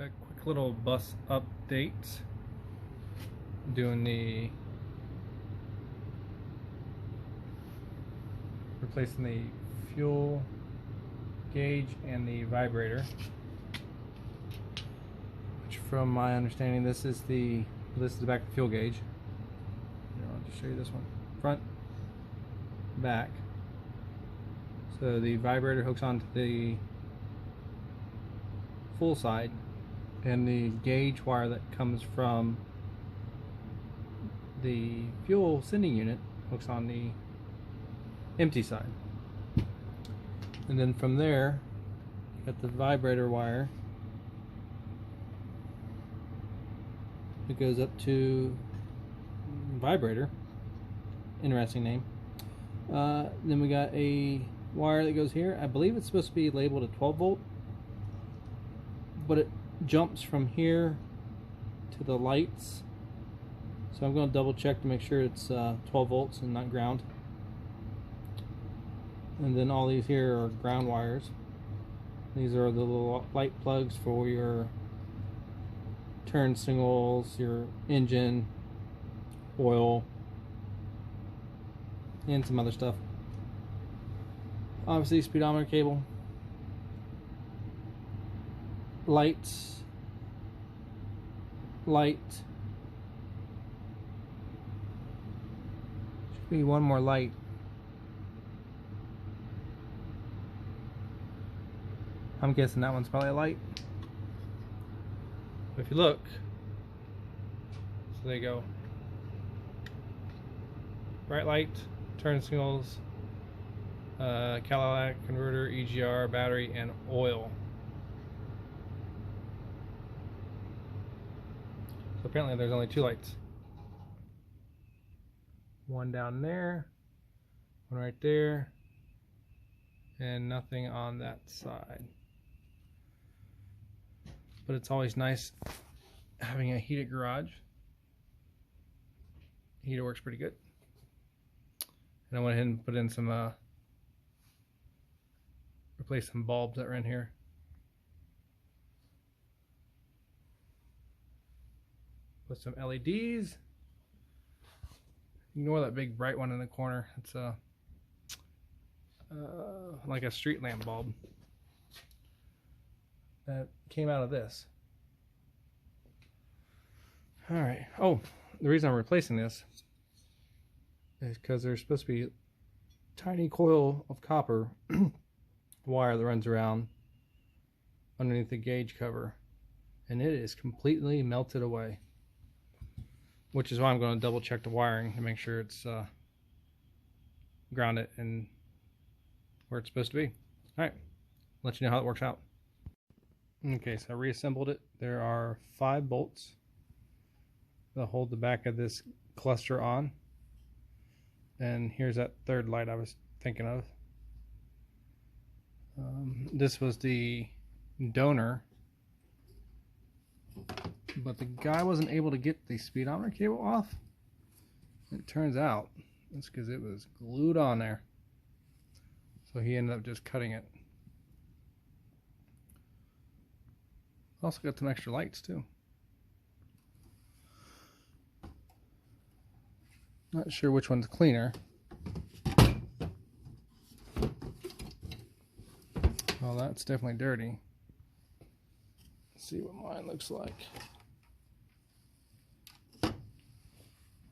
A quick little bus update. Doing the replacing the fuel gauge and the vibrator. Which, from my understanding, this is the back of the fuel gauge. Here, I'll just show you this one. Front, back. So the vibrator hooks onto the full side, and the gauge wire that comes from the fuel sending unit hooks on the empty side. And then from there, you got the vibrator wire. It goes up to vibrator. Interesting name. Then we got a wire that goes here. I believe it's supposed to be labeled a 12 volt, but it jumps from here to the lights. So I'm going to double check to make sure it's 12 volts and not ground. And then all these here are ground wires. These are the little light plugs for your turn signals, your engine, oil, and some other stuff. Obviously, speedometer cable, lights, light. Should be one more light. I'm guessing that one's probably a light. But if you look, so there you go. Bright light, turn signals, catalytic converter, EGR, battery, and oil. So apparently there's only two lights. One down there, one right there, and nothing on that side. But it's always nice having a heated garage. Heater works pretty good. And I went ahead and put in some replace some bulbs that were in here. Put some LEDs. Ignore that big bright one in the corner. It's like a street lamp bulb that came out of this. Alright. Oh, the reason I'm replacing this is because there's supposed to be a tiny coil of copper wire that runs around underneath the gauge cover, and it is completely melted away, which is why I'm going to double check the wiring to make sure it's grounded and where it's supposed to be. Alright, let you know how it works out. Okay, so I reassembled it. There are 5 bolts that hold the back of this cluster on, and here's that third light I was thinking of. This was the donor, but the guy wasn't able to get the speedometer cable off. It turns out it's because it was glued on there, so he ended up just cutting it. Also got some extra lights too. Not sure which one's cleaner. Well, that's definitely dirty. Let's see what mine looks like.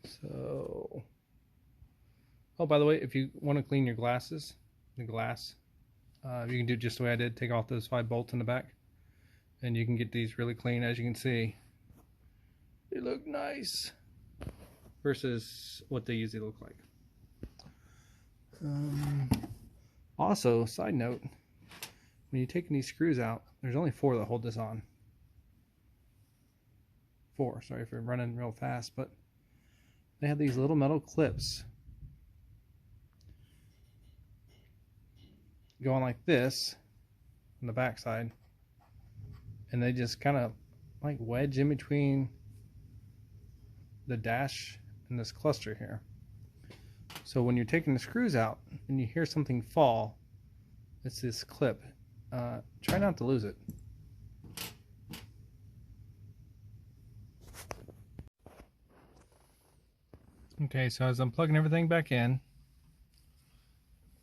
So, oh, by the way, if you want to clean your glasses, the glass, you can do it just the way I did. Take off those 5 bolts in the back, and you can get these really clean. As you can see, they look nice versus what they usually look like. Also, side note, when you're taking these screws out, there's only 4 that hold this on. 4, sorry if you're running real fast, but they have these little metal clips going like this on the back side, and they just kind of like wedge in between the dash and this cluster here. So when you're taking the screws out and you hear something fall, it's this clip. Try not to lose it. Okay, so as I'm plugging everything back in,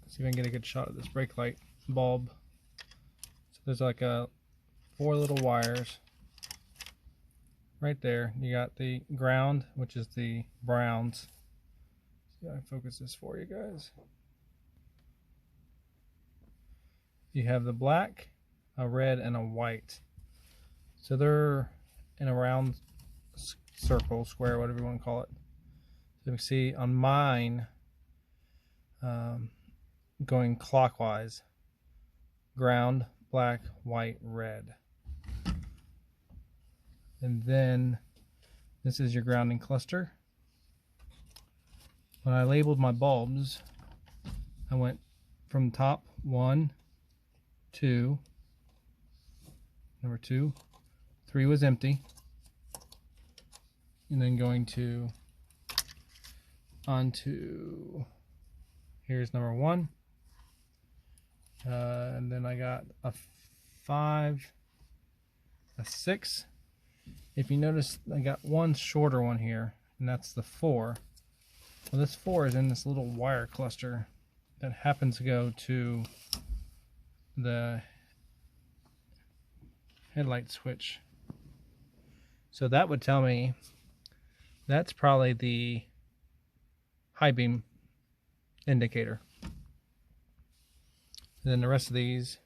see if I can get a good shot of this brake light bulb. So there's like 4 little wires right there. You got the ground, which is the browns. See, I focus this for you guys. You have the black, a red, and a white. So they're in a round circle, square, whatever you want to call it. So you can see on mine, going clockwise: ground, black, white, red. And then this is your grounding cluster. When I labeled my bulbs, I went from top 1, 2, number 2, 3 was empty, and then going to onto, here's number 1, and then I got a 5, a 6. If you notice, I got one shorter one here, and that's the 4. Well, this 4 is in this little wire cluster that happens to go to the headlight switch. So that would tell me that's probably the high beam indicator. And then the rest of these,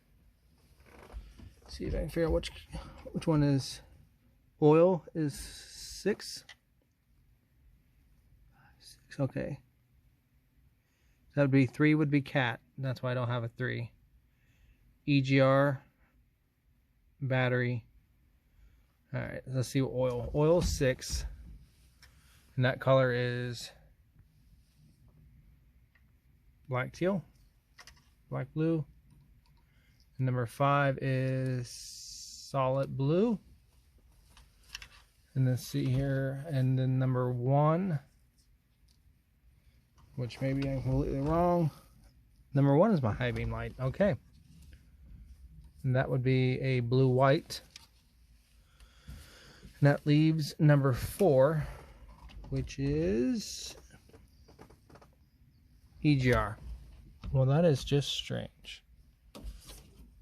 see if I can figure out which one is oil. Is 6. Okay. That would be 3 would be cat. That's why I don't have a 3. EGR, battery. Alright, let's see what oil. Oil 6. And that color is black teal, black blue. And number 5 is solid blue. And let's see here. And then number 1, which maybe I'm completely wrong. Number 1 is my high beam light. Okay. And that would be a blue-white. And that leaves number 4, which is EGR. Well, that is just strange.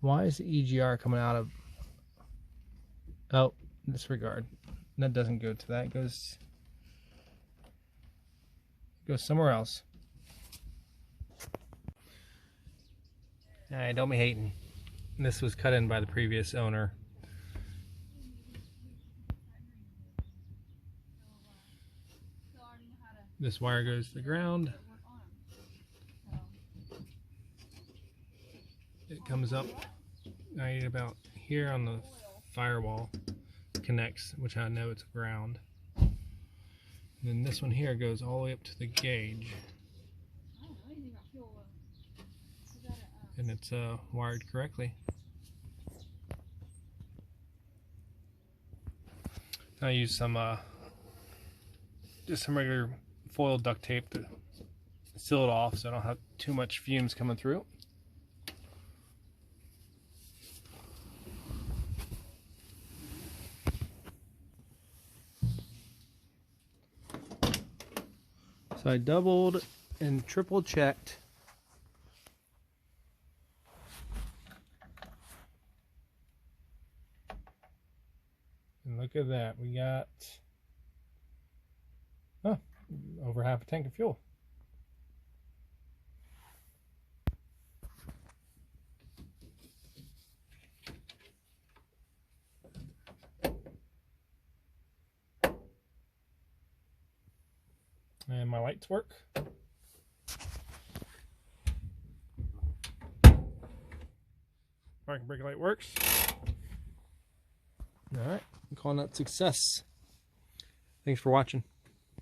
Why is the EGR coming out of... Oh, disregard. That doesn't go to that. It goes somewhere else. Alright, don't be hating. This was cut in by the previous owner. This wire goes to the ground. It comes up right about here on the firewall, connects, which I know it's ground. And then this one here goes all the way up to the gauge. And it's wired correctly. I use some just some regular foil duct tape to seal it off so I don't have too much fumes coming through. So I doubled and triple checked. And look at that, we got over half a tank of fuel. And my lights work. Parking brake light works. Alright, I'm calling that success. Thanks for watching.